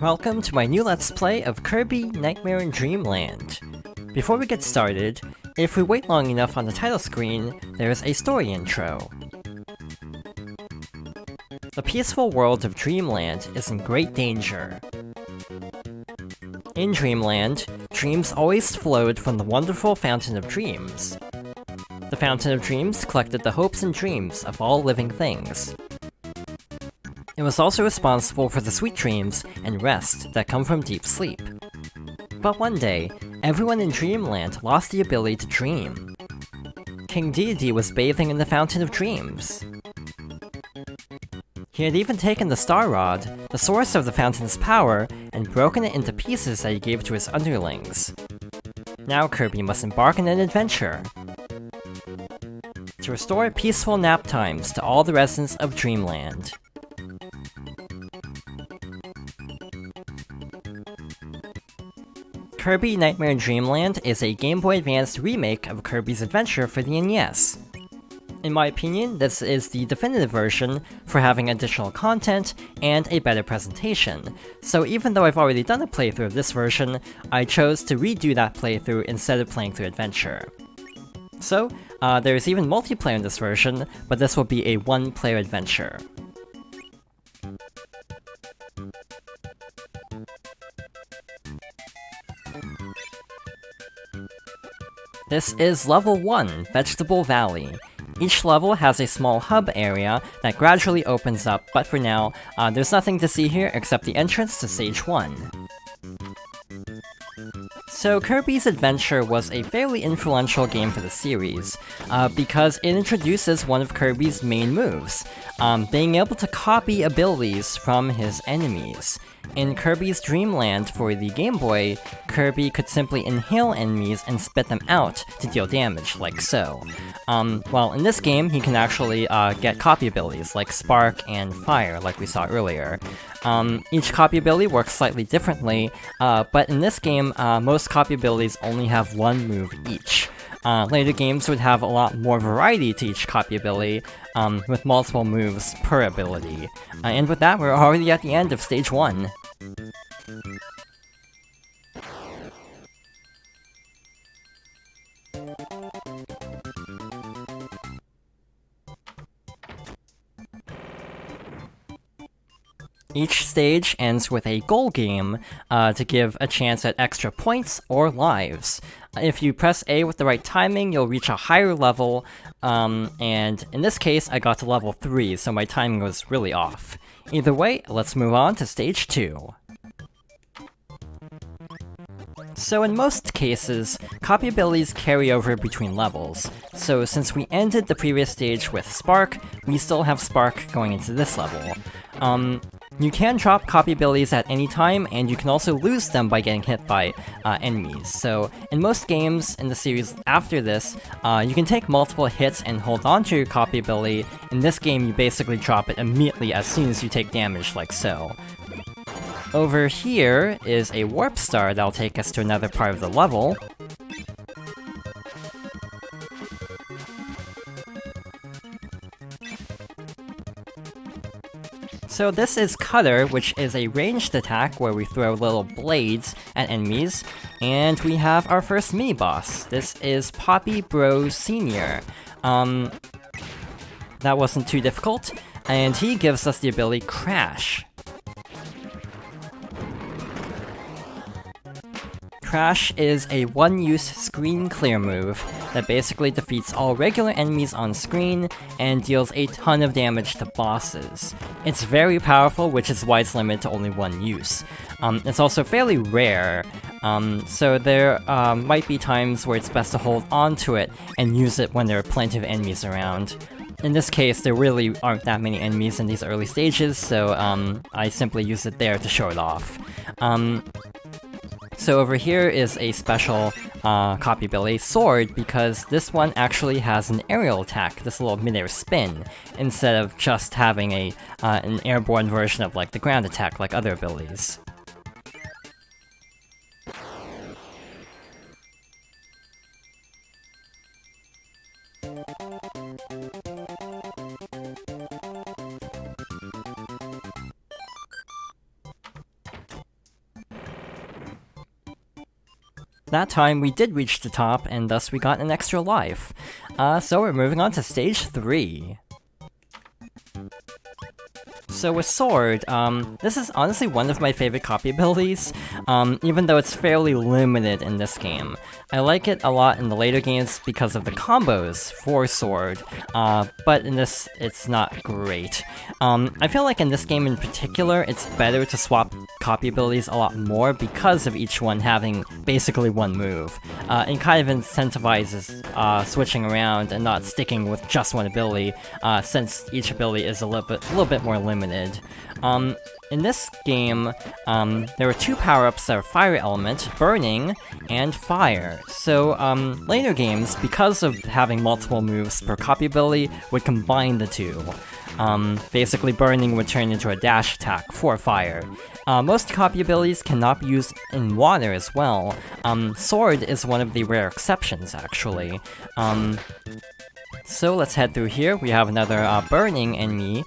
Welcome to my new Let's Play of Kirby Nightmare in Dreamland. Before we get started, if we wait long enough on the title screen, there's a story intro. The peaceful world of Dreamland is in great danger. In Dreamland, dreams always flowed from the wonderful Fountain of Dreams. The Fountain of Dreams collected the hopes and dreams of all living things. It was also responsible for the sweet dreams and rest that come from deep sleep. But one day, everyone in Dreamland lost the ability to dream. King Deity was bathing in the Fountain of Dreams. He had even taken the Star Rod, the source of the fountain's power, and broken it into pieces that he gave to his underlings. Now Kirby must embark on an adventure to restore peaceful nap times to all the residents of Dreamland. Kirby Nightmare in Dreamland is a Game Boy Advance remake of Kirby's Adventure for the NES. In my opinion, this is the definitive version for having additional content and a better presentation, so even though I've already done a playthrough of this version, I chose to redo that playthrough instead of playing through Adventure. So, there's even multiplayer in this version, but this will be a one-player adventure. This is Level 1, Vegetable Valley. Each level has a small hub area that gradually opens up, but for now, there's nothing to see here except the entrance to Stage 1. So Kirby's Adventure was a fairly influential game for the series, because it introduces one of Kirby's main moves, being able to copy abilities from his enemies. In Kirby's Dreamland for the Game Boy, Kirby could simply inhale enemies and spit them out to deal damage, like so. While in this game, he can actually get copy abilities, like Spark and Fire, like we saw earlier. Each copy ability works slightly differently, but in this game, most copy abilities only have one move each. Later games would have a lot more variety to each copy ability, with multiple moves per ability. And with that, we're already at the end of Stage 1. Each stage ends with a goal game to give a chance at extra points or lives. If you press A with the right timing, you'll reach a higher level, and in this case, I got to level 3, so my timing was really off. Either way, let's move on to Stage 2. So in most cases, copy abilities carry over between levels, so since we ended the previous stage with Spark, we still have Spark going into this level. You can drop copy abilities at any time, and you can also lose them by getting hit by enemies. So, in most games in the series after this, you can take multiple hits and hold on to your copy ability. In this game, you basically drop it immediately as soon as you take damage, like so. Over here is a warp star that'll take us to another part of the level. So this is Cutter, which is a ranged attack where we throw little blades at enemies, and we have our first mini-boss. This is Poppy Bro Sr. That wasn't too difficult, and he gives us the ability Crash. Crash is a one-use screen clear move that basically defeats all regular enemies on screen and deals a ton of damage to bosses. It's very powerful, which is why it's limited to only one use. It's also fairly rare, so there might be times where it's best to hold on to it and use it when there are plenty of enemies around. In this case, there really aren't that many enemies in these early stages, so I simply use it there to show it off. So over here is a special copy ability, Sword, because this one actually has an aerial attack, this little mid-air spin, instead of just having an airborne version of like the ground attack like other abilities. that time we did reach the top, and thus we got an extra life. So we're moving on to stage 3. So with Sword, this is honestly one of my favorite copy abilities, even though it's fairly limited in this game. I like it a lot in the later games because of the combos for Sword, but in this, it's not great. I feel like in this game in particular, it's better to swap copy abilities a lot more because of each one having basically one move. It kind of incentivizes switching around and not sticking with just one ability, since each ability is a little bit more limited. In this game, there were 2 power-ups that are Fire Element, Burning, and Fire. So, later games, because of having multiple moves per copy ability, would combine the 2. Basically, Burning would turn into a dash attack for Fire. Most copy abilities cannot be used in water as well. Sword is one of the rare exceptions, actually. So let's head through here. We have another burning enemy,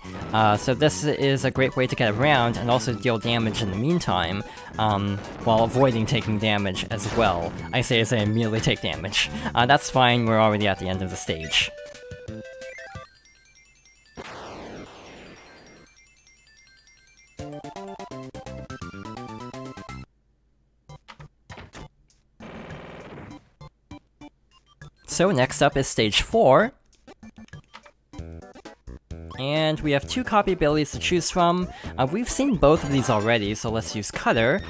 so this is a great way to get around and also deal damage in the meantime, while avoiding taking damage as well. I say as I immediately take damage. That's fine, we're already at the end of the stage. So next up is stage 4. And we have 2 copy abilities to choose from. We've seen both of these already, so let's use Cutter.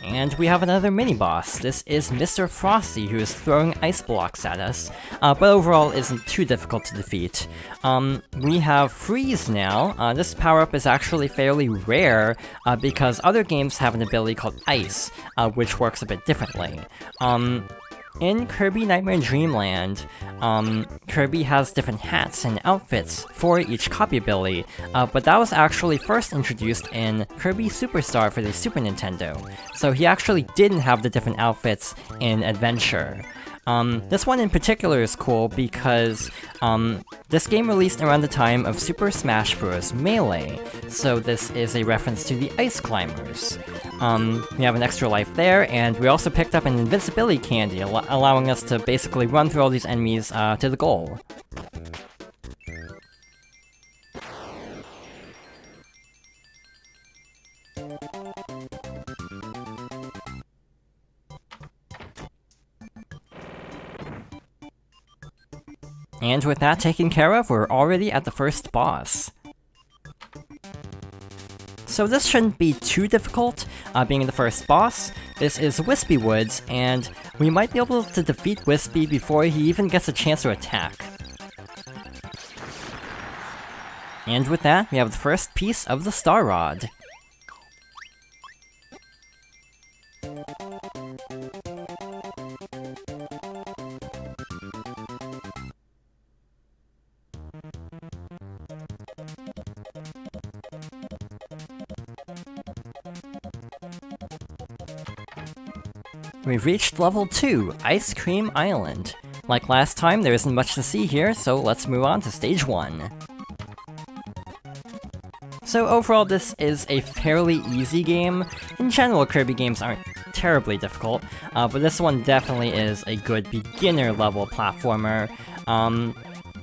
And we have another mini-boss. This is Mr. Frosty, who is throwing ice blocks at us, but overall isn't too difficult to defeat. We have Freeze now. This power-up is actually fairly rare, because other games have an ability called Ice, which works a bit differently. In Kirby Nightmare Dreamland, Kirby has different hats and outfits for each copy ability, but that was actually first introduced in Kirby Superstar for the Super Nintendo, so he actually didn't have the different outfits in Adventure. This one in particular is cool because this game released around the time of Super Smash Bros. Melee, so this is a reference to the Ice Climbers. We have an extra life there, and we also picked up an invincibility candy, allowing us to basically run through all these enemies to the goal. And with that taken care of, we're already at the first boss. So this shouldn't be too difficult, being the first boss. This is Wispy Woods, and we might be able to defeat Wispy before he even gets a chance to attack. And with that, we have the first piece of the Star Rod. We've reached level 2, Ice Cream Island. Like last time, there isn't much to see here, so let's move on to stage 1. So overall, this is a fairly easy game. In general, Kirby games aren't terribly difficult, but this one definitely is a good beginner-level platformer,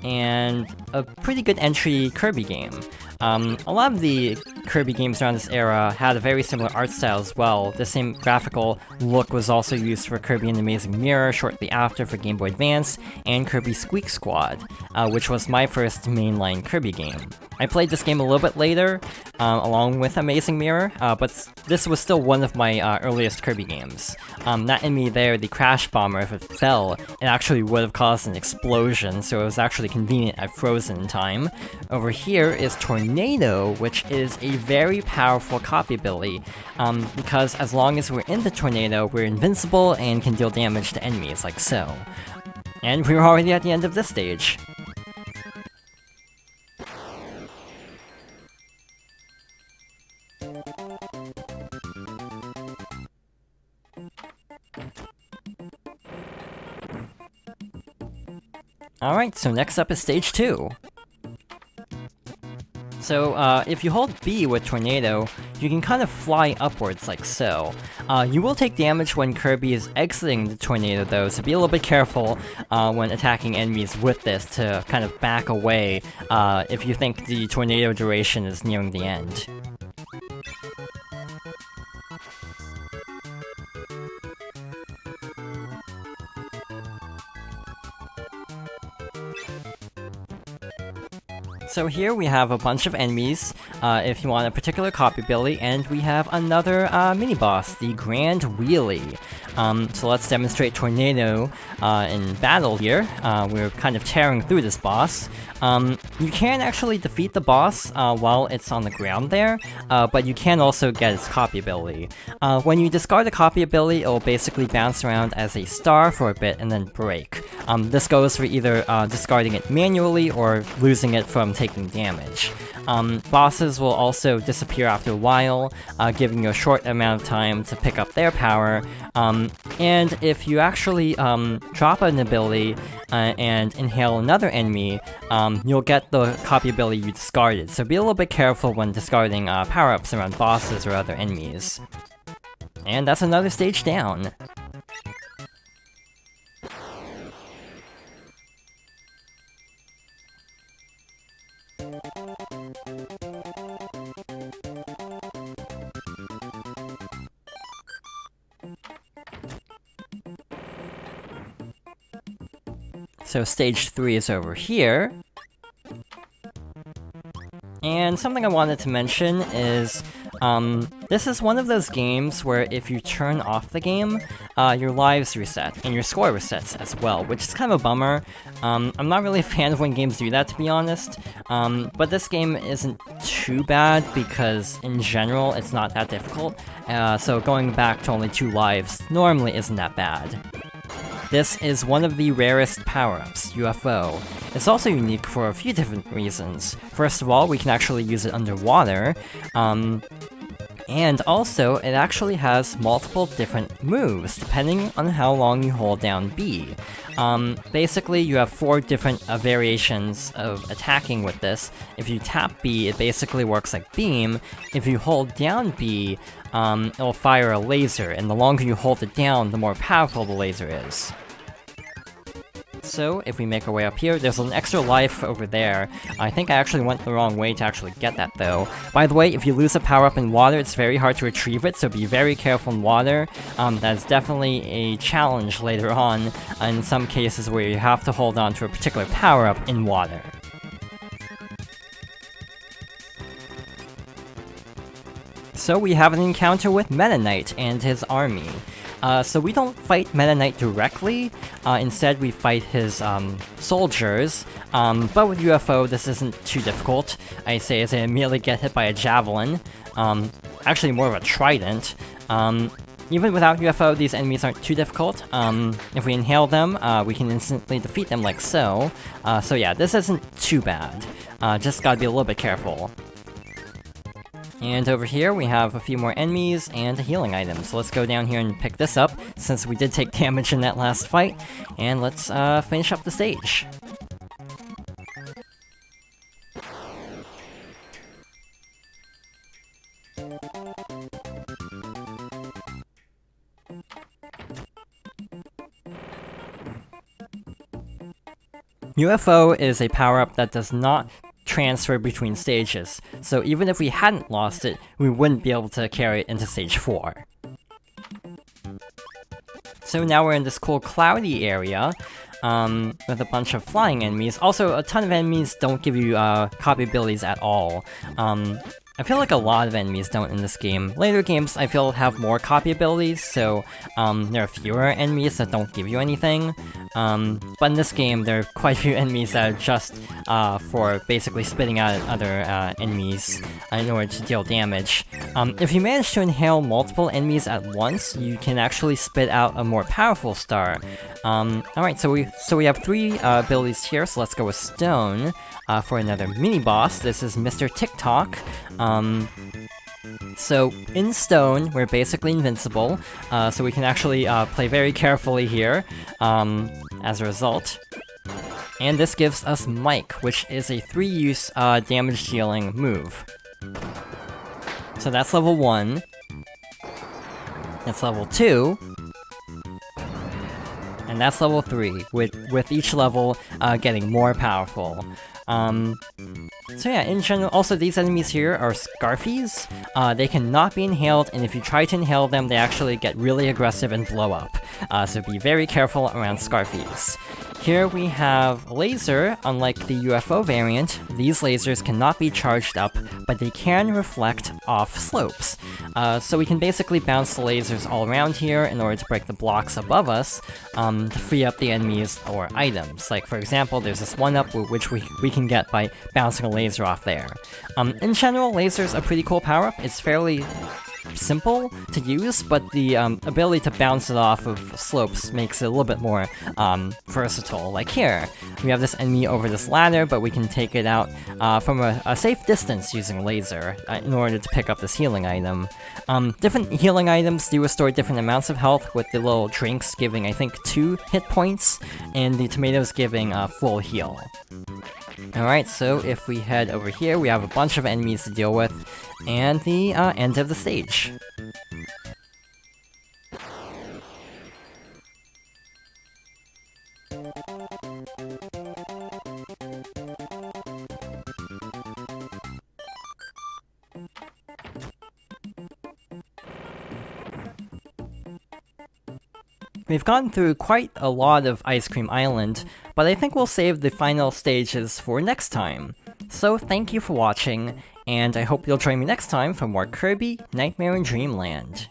and a pretty good entry Kirby game. A lot of the Kirby games around this era had a very similar art style as well. The same graphical look was also used for Kirby and the Amazing Mirror shortly after for Game Boy Advance, and Kirby Squeak Squad, which was my first mainline Kirby game. I played this game a little bit later, along with Amazing Mirror, but this was still one of my earliest Kirby games. That enemy there, the Crash Bomber, if it fell, it actually would have caused an explosion, so it was actually convenient I froze in time. Over here is Tornado, which is a very powerful copy ability, because as long as we're in the tornado, we're invincible and can deal damage to enemies, like so. And we're already at the end of this stage. Alright, so next up is stage 2. So, if you hold B with Tornado, you can kind of fly upwards like so. You will take damage when Kirby is exiting the Tornado though, so be a little bit careful when attacking enemies with this to kind of back away if you think the Tornado duration is nearing the end. So here we have a bunch of enemies, if you want a particular copy ability, and we have another mini-boss, the Grand Wheelie. So let's demonstrate Tornado in battle here. We're kind of tearing through this boss. You can actually defeat the boss while it's on the ground there, but you can also get its copy ability. When you discard the copy ability, it will basically bounce around as a star for a bit and then break. This goes for either discarding it manually or losing it from taking damage. Bosses will also disappear after a while, giving you a short amount of time to pick up their power, and if you actually drop an ability and inhale another enemy, you'll get the copy ability you discarded, so be a little bit careful when discarding power-ups around bosses or other enemies. And that's another stage down. So stage 3 is over here. And something I wanted to mention is, this is one of those games where if you turn off the game, your lives reset, and your score resets as well, which is kind of a bummer. I'm not really a fan of when games do that, to be honest, but this game isn't too bad because, in general, it's not that difficult, so going back to only 2 lives normally isn't that bad. This is one of the rarest power-ups, UFO. It's also unique for a few different reasons. First of all, we can actually use it underwater, and also, it actually has multiple different moves, depending on how long you hold down B. Basically, you have 4 different variations of attacking with this. If you tap B, it basically works like Beam. If you hold down B, it'll fire a laser, and the longer you hold it down, the more powerful the laser is. So, if we make our way up here, there's an extra life over there. I think I actually went the wrong way to actually get that, though. By the way, if you lose a power-up in water, it's very hard to retrieve it, so be very careful in water. That's definitely a challenge later on, in some cases where you have to hold on to a particular power-up in water. So we have an encounter with Meta Knight and his army. So we don't fight Meta Knight directly, instead we fight his soldiers, but with UFO this isn't too difficult. I say as I immediately get hit by a javelin, actually more of a trident. Even without UFO, these enemies aren't too difficult. If we inhale them, we can instantly defeat them like so. So yeah, this isn't too bad, just gotta be a little bit careful. And over here we have a few more enemies and a healing item, so let's go down here and pick this up, since we did take damage in that last fight, and let's finish up the stage. UFO is a power-up that does not transfer between stages, so even if we hadn't lost it, we wouldn't be able to carry it into stage 4. So now we're in this cool cloudy area, with a bunch of flying enemies. Also, a ton of enemies don't give you copy abilities at all. I feel like a lot of enemies don't in this game. Later games, I feel, have more copy abilities, so there are fewer enemies that don't give you anything. But in this game, there are quite a few enemies that are just for basically spitting out at other enemies in order to deal damage. If you manage to inhale multiple enemies at once, you can actually spit out a more powerful star. Alright, so we have 3 abilities here, so let's go with Stone. For another mini-boss, this is Mr. TikTok. So, in Stone, we're basically invincible, so we can actually play very carefully here, as a result. And this gives us Mike, which is a 3-use damage dealing move. So that's level 1. That's level 2. And that's level 3, with each level getting more powerful. So yeah, in general, also these enemies here are Scarfies. They cannot be inhaled, and if you try to inhale them, they actually get really aggressive and blow up. So be very careful around Scarfies. Here we have Laser. Unlike the UFO variant, these lasers cannot be charged up, but they can reflect off slopes. So we can basically bounce the lasers all around here in order to break the blocks above us, to free up the enemies or items. Like, for example, there's this 1-up which we can get by bouncing a laser off there. In general, lasers are a pretty cool power-up. It's fairly simple to use, but the ability to bounce it off of slopes makes it a little bit more versatile. Like here, we have this enemy over this ladder, but we can take it out from a safe distance using laser in order to pick up this healing item. Different healing items do restore different amounts of health, with the little drinks giving, I think, 2 hit points, and the tomatoes giving full heal. Alright, so if we head over here, we have a bunch of enemies to deal with, and the end of the stage. We've gone through quite a lot of Ice Cream Island, but I think we'll save the final stages for next time. So thank you for watching, and I hope you'll join me next time for more Kirby Nightmare in Dreamland.